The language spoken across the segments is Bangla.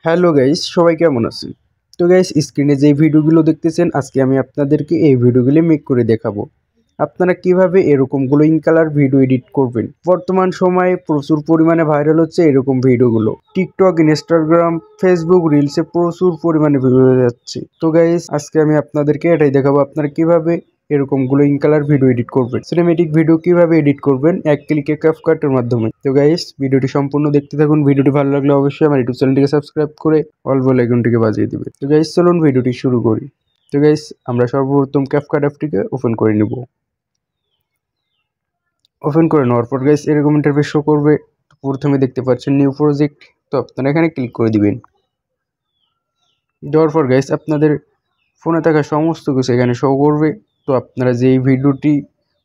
হ্যালো গাইস, সবাই কেমন আছেন? তো গাইস, স্ক্রিনে যে ভিডিওগুলো দেখতেছেন আজকে আমি আপনাদেরকে এই ভিডিওগুলো মেক করে দেখাবো। আপনারা কিভাবে এরকম গ্লোয়িং কালার ভিডিও এডিট করবেন। বর্তমান সময়ে প্রচুর পরিমাণে ভাইরাল হচ্ছে এরকম ভিডিওগুলো। টিকটক, ইনস্টাগ্রাম, ফেসবুক রিলসে প্রচুর পরিমাণে ভিডিও যাচ্ছে। তো গাইস, আজকে আমি আপনাদেরকে এটাই দেখাবো আপনারা কিভাবে এরকম গ্লোয়িং কালার ভিডিও এডিট করবেন। সিনেমেটিক ভিডিও কিভাবে এডিট করবেন এক ক্লিকে ক্যাপকাটের মাধ্যমে। তো গাইস, ভিডিওটি সম্পূর্ণ দেখতে থাকুন। ভিডিওটি ভালো লাগলে অবশ্যই আমার ইউটিউব চ্যানেলটিকে সাবস্ক্রাইব করে অল বেল আইকনটিকে বাজিয়ে দিবে। তো গাইস, চলুন ভিডিওটি শুরু করি। তো গাইস, আমরা সর্বপ্রথম ক্যাপকাট অ্যাপটিকে ওপেন করে নিব। ওপেন করে নেওয়ার পর গাইস এরকম ইন্টারফেস শো করবে। প্রথমে দেখতে পাচ্ছেন নিউ প্রজেক্ট, তো আপনারা এখানে ক্লিক করে দিবেন। দেওয়ার পর গাইস আপনাদের ফোনে থাকা সমস্ত কিছু এখানে শো করবে। তো আপনারা যেই ভিডিওটি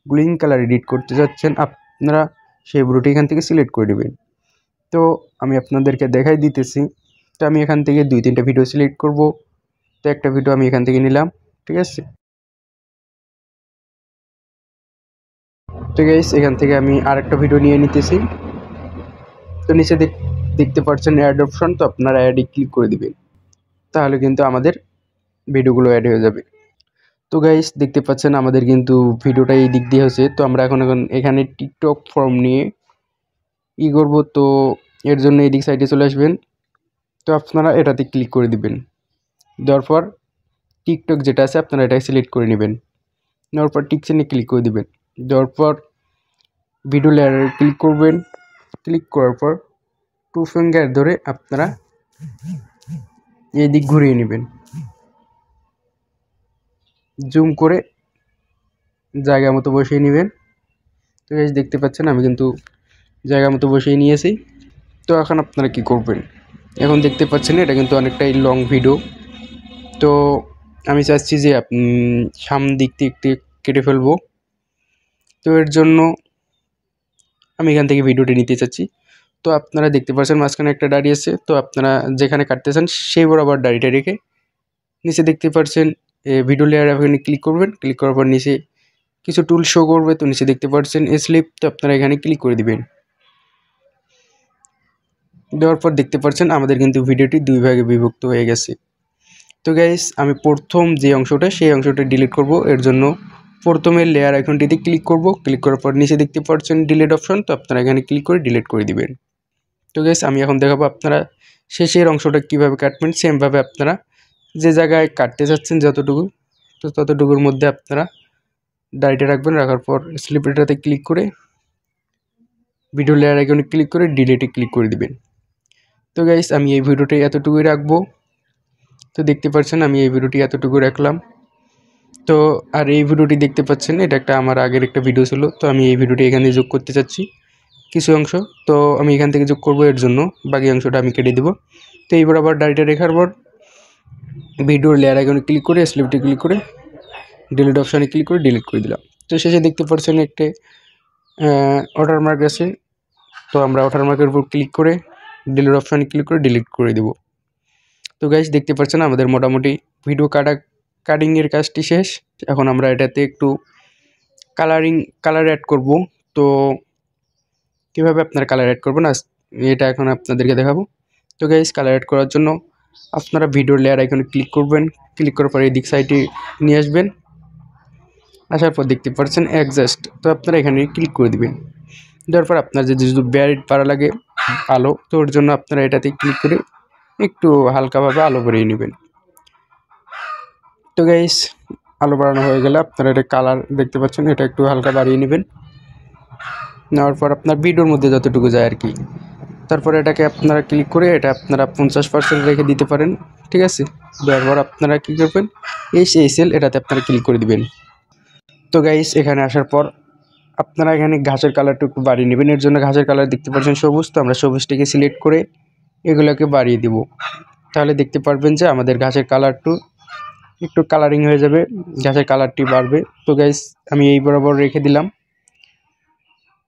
গ্লোয়িং কালার এডিট করতে যাচ্ছেন আপনারা সেই ভিডিওটি এখান থেকে সিলেক্ট করে নেবেন। তো আমি আপনাদেরকে দেখাই দিতেছি। তো আমি এখান থেকে 2-3টা ভিডিও সিলেক্ট করব। তো একটা ভিডিও আমি এখান থেকে নিলাম, ঠিক আছে। তো গাইস এখান থেকে আমি আরেকটা ভিডিও নিয়ে নিতেছি। তো নিচে দেখতে পাচ্ছেন অ্যাড অপশন, তো আপনারা অ্যাডে ক্লিক করে দিবেন। তাহলে কিন্তু আমাদের ভিডিওগুলো অ্যাড হয়ে যাবে। তো গাইস দেখতে পাচ্ছেন আমাদের কিন্তু ভিডিওটা এই দিক দিয়ে হচ্ছে। তো আমরা এখন এখানে টিকটক ফর্ম নিয়ে করব। তো এর জন্য এদিক সাইডে চলে আসবেন। তো আপনারা এটাতে ক্লিক করে দিবেন। দেওয়ার পর টিকটক যেটা আছে আপনারা এটাকে সিলেক্ট করে নেবেন। নেওয়ার পর টিকচেনে ক্লিক করে দিবেন। দেওয়ার পর ভিডিও লেয়ারে ক্লিক করবেন। ক্লিক করার পর 2 ফিঙ্গার ধরে আপনারা এই দিক ঘুরিয়ে নেবেন, জুম করে জায়গা মতো বসিয়ে নেবেন। তো গাইস দেখতে পাচ্ছেন আমি কিন্তু জায়গা মতো বসিয়ে নিয়েছি। তো এখন আপনারা কি করবেন, এখন দেখতে পাচ্ছেন এটা কিন্তু অনেকটাই লং ভিডিও। তো আমি চাচ্ছি যে সামনের দিক থেকে একটু কেটে ফেলবো। তো এর জন্য আমি এখান থেকে ভিডিওটি নিতে চাচ্ছি। তো আপনারা দেখতে পাচ্ছেন মাঝখানে একটা দাড়ি আছে। তো আপনারা যেখানে কাটতে চান সেই বরাবর দাড়িটা রেখে নিচে দেখতে পাচ্ছেন ভিডিও লেয়ার এখানে ক্লিক করবেন। ক্লিক করার পর নিচে কিছু টুল শো করবে। তো নিচে দেখতে পাচ্ছেন স্লিপ, তো আপনারা এখানে ক্লিক করে দিবেন। দেওয়ার পর দেখতে পাচ্ছেন আমাদের কিন্তু ভিডিওটি 2 ভাগে বিভক্ত হয়ে গেছে। তো গাইস আমি প্রথম যে অংশটা সেই অংশটা ডিলিট করব। এর জন্য প্রথমে লেয়ার আইকনটিতে ক্লিক করব। ক্লিক করার পর নিচে দেখতে পাচ্ছেন ডিলিট অপশন, তো আপনারা এখানে ক্লিক করে ডিলিট করে দিবেন। তো গাইস আমি এখন দেখাবো আপনারা শেষের অংশটা কিভাবে কাটবেন। সেমভাবে আপনারা যে জায়গায় কাটতে চাচ্ছেন যতটুকু, তো ততটুকুর মধ্যে আপনারা দাড়িটা রাখবেন। রাখার পর স্লিপটাতে ক্লিক করে ভিডিও লেয়ার আইকনে ক্লিক করে ডিলিটে ক্লিক করে দিবেন। তো গাইস আমি এই ভিডিওটি এতটুকুই রাখবো। তো দেখতে পাচ্ছেন আমি এই ভিডিওটি এতটুকু রাখলাম। তো আর এই ভিডিওটি দেখতে পাচ্ছেন এটা একটা আমার আগের একটা ভিডিও ছিল। তো আমি এই ভিডিওটি এখানে যোগ করতে চাচ্ছি কিছু অংশ। তো আমি এখান থেকে যোগ করব, এর জন্য বাকি অংশটা আমি কেটে দেবো। তো এইবার আবার দাড়িটা রেখার পর ভিডিওর লেয়ার আইকনে ক্লিক করে স্লিপটি ক্লিক করে ডিলিট অপশানে ক্লিক করে ডিলিট করে দিলাম। তো শেষে দেখতে পাচ্ছেন একটা ওয়াটারমার্ক আছে। তো আমরা ওয়াটারমার্কের উপর ক্লিক করে ডিলিট অপশানে ক্লিক করে ডিলিট করে দেবো। তো গাইস দেখতে পাচ্ছেন আমাদের মোটামুটি ভিডিও কাটিংয়ের কাজটি শেষ। এখন আমরা এটাতে একটু কালার অ্যাড করব। তো কীভাবে আপনারা কালার অ্যাড করবেন এটা এখন আপনাদেরকে দেখাবো। তো গাইস কালার অ্যাড করার জন্য আপনারা ভিডিওর লেয়ার আইকনে ক্লিক করবেন। ক্লিক করার পর এই দিক সাইডে নিয়ে আসবেন। আসার পর দেখতে পাচ্ছেন অ্যাডজাস্ট, তো আপনারা এখানে ক্লিক করে দিবেন। দেওয়ার পর আপনার যদি ব্রাইট বাড়া লাগে আলো, তো ওর জন্য আপনারা এটাতে ক্লিক করে একটু হালকাভাবে আলো বাড়িয়ে নেবেন। তো গাইস আলো বাড়ানো হয়ে গেলে আপনারা এটা কালার দেখতে পাচ্ছেন, এটা একটু হালকা বাড়িয়ে নেবেন। নেওয়ার পর আপনার ভিডিওর মধ্যে যতটুকু যায় আর কি। তারপরে এটাকে আপনারা ক্লিক করে এটা আপনারা 50% রেখে দিতে পারেন, ঠিক আছে। দেওয়ার পর আপনারা কী করবেন, এই সেল এটাতে আপনারা ক্লিক করে দিবেন। তো গাইস এখানে আসার পর আপনারা এখানে ঘাসের কালারটা একটু বাড়িয়ে নেবেন। এর জন্য ঘাসের কালার দেখতে পাচ্ছেন সবুজ, তো আমরা সবুজটাকে সিলেক্ট করে এগুলোকে বাড়িয়ে দিব। তাহলে দেখতে পারবেন যে আমাদের ঘাসের কালারটা একটু কালারিং হয়ে যাবে, ঘাসের কালারটি বাড়বে। তো গাইস আমি এই বরাবর রেখে দিলাম।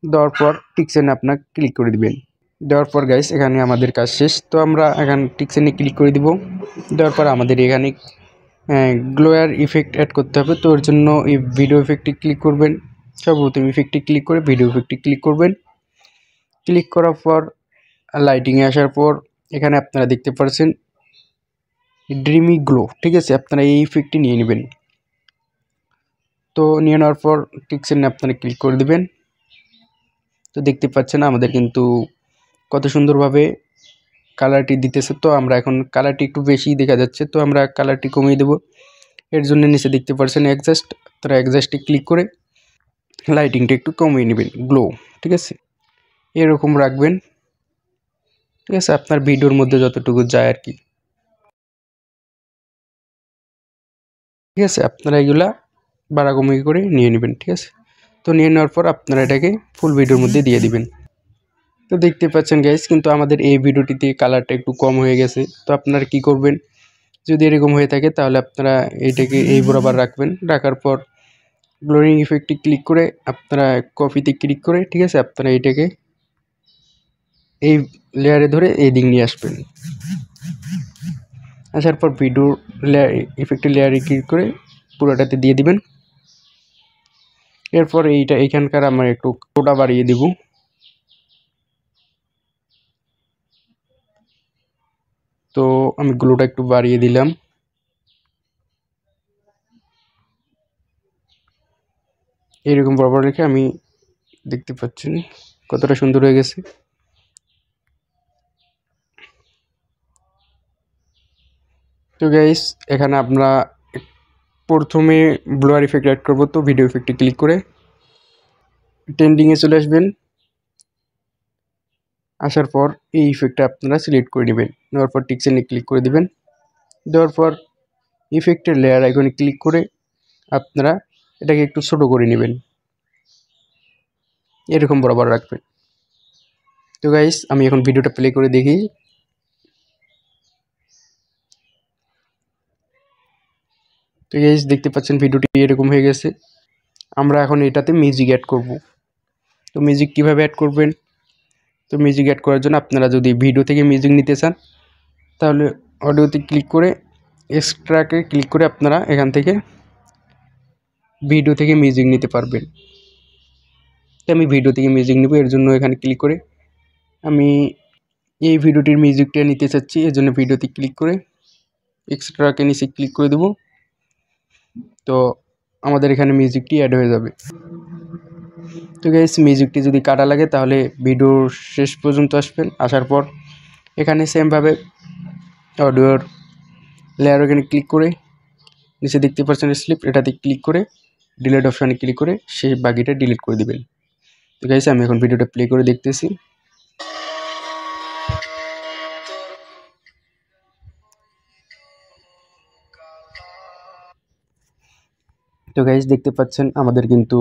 দেওয়ার পর টিকসেনে আপনার ক্লিক করে দিবেন। দেওয়ার পর গাইস এখানে আমাদের কাজ শেষ। তো আমরা এখানে টিকসেনে ক্লিক করে দিব। দেওয়ার পর আমাদের এখানে গ্লোয়ার ইফেক্ট অ্যাড করতে হবে। তো ওর জন্য এই ভিডিও ইফেক্টটি ক্লিক করবেন। সর্বপ্রথম ইফেক্টটি ক্লিক করে ভিডিও ইফেক্টটি ক্লিক করবেন। ক্লিক করার পর লাইটিংয়ে আসার পর এখানে আপনারা দেখতে পাচ্ছেন ড্রিমি গ্লো, ঠিক আছে। আপনারা এই ইফেক্টটি নিয়ে নেবেন। তো নিয়ে নেওয়ার পর টিকসেন আপনারা ক্লিক করে দেবেন। তো দেখতে পাচ্ছেন আমাদের কিন্তু কত সুন্দরভাবে কালারটি দিতেছে। তো আমরা এখন কালারটি একটু বেশি দেখা যাচ্ছে, তো আমরা কালারটি কমিয়ে দেব। এর জন্য নিচে দেখতে পাচ্ছেন অ্যাডজাস্ট, আপনারা অ্যাডজাস্টে ক্লিক করে লাইটিংটা একটু কমিয়ে নেবেন, গ্লো, ঠিক আছে। এরকম রাখবেন, ঠিক আছে, আপনার ভিডিওর মধ্যে যতটুকু যায় আর কি, ঠিক আছে। আপনারা এগুলা বাড়াকমি করে নিয়ে নেবেন, ঠিক আছে। তো নিয়ে নেওয়ার পর আপনারা এটাকে ফুল ভিডিওর মধ্যে দিয়ে দিবেন। তো দেখতে পাচ্ছেন গাইস, কিন্তু আমাদের এই ভিডিওটিতে কালারটা একটু কম হয়ে গেছে। তো আপনারা কি করবেন, যদি এরকম হয়ে থাকে তাহলে আপনারা এইটাকে এই বরাবর রাখবেন। রাখার পর ব্লোরিং ইফেক্টে ক্লিক করে আপনারা কপিতে ক্লিক করে, ঠিক আছে, আপনারা এইটাকে এই লেয়ারে ধরে এই দিক নিয়ে আসবেন। আসার পর ভিডিও লেয়ার ইফেক্টের লেয়ারে ক্লিক করে পুরোটাতে দিয়ে দিবেন। এরপর এখানকার আমরা একটু কোটা বাড়িয়ে দিব। তো আমি গ্লোটা একটু বাড়িয়ে দিলাম। এইরকম বরাবর রেখে আমি দেখতে পাচ্ছেন কতটা সুন্দর হয়ে গেছে। তো গাইস, এখানে আমরা প্রথমে ব্লার ইফেক্ট অ্যাড করবো। তো ভিডিও ইফেক্টে ক্লিক করে ট্রেন্ডিংয়ে চলে আসবেন। আসার পর এই ইফেক্টটা আপনারা সিলেক্ট করে নেবেন। নেওয়ার পর টিকসেনে ক্লিক করে দিবেন। দেওয়ার পর ইফেক্টের লেয়ার আইকনে ক্লিক করে আপনারা এটাকে একটু ছোট করে নেবেন, এরকম বরাবর রাখবেন। তো গাইস, আমি এখন ভিডিওটা প্লে করে দেখি। তো গাইস, দেখতে পাচ্ছেন ভিডিওটি এরকম হয়ে গেছে। আমরা এখন এটাতে মিউজিক অ্যাড করব। তো মিউজিক কিভাবে অ্যাড করবেন, তো মিউজিক অ্যাড করার জন্য আপনারা যদি ভিডিও থেকে মিউজিক নিতে চান তাহলে অডিওতে ক্লিক করে এক্সট্রাকে ক্লিক করে আপনারা এখান থেকে ভিডিও থেকে মিউজিক নিতে পারবেন। তো আমি ভিডিও থেকে মিউজিক নেব, এর জন্য এখানে ক্লিক করে আমি এই ভিডিওটির মিউজিকটা নিতে চাচ্ছি। এর জন্য ভিডিওতে ক্লিক করে এক্সট্রাকে নিচে ক্লিক করে দেব। তো আমাদের এখানে মিউজিকটি অ্যাড হয়ে যাবে। তো গাইস, মিউজিকটি যদি কাটা লাগে তাহলে ভিডিওর শেষ পর্যন্ত আসবেন। আসার পর এখানে সেমভাবে অডিওর লেয়ার এখানে ক্লিক করে নিচে দেখতে পাচ্ছেন স্লিপ, এটাতে ক্লিক করে ডিলিট অপশানে ক্লিক করে সেই বাকিটা ডিলিট করে দিবেন। তো গাইস, আমি এখন ভিডিওটা প্লে করে দেখতেছি। তো গাইস, দেখতে পাচ্ছেন আমাদের কিন্তু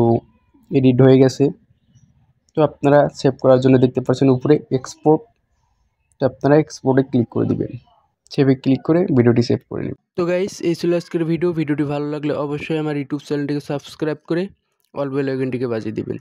এডিট হয়ে গেছে। তো আপনারা সেভ করার জন্য দেখতে পাচ্ছেন উপরে এক্সপোর্ট, তো আপনারা এক্সপোর্টে ক্লিক করে দিবেন। সেভে ক্লিক করে ভিডিওটি সেভ করে নেবেন। তো গাইস, এই ছিল আজকের ভিডিওটি ভালো লাগলে অবশ্যই আমার ইউটিউব চ্যানেলটিকে সাবস্ক্রাইব করে অল বেল আইকনটিকে বাজিয়ে দিবেন।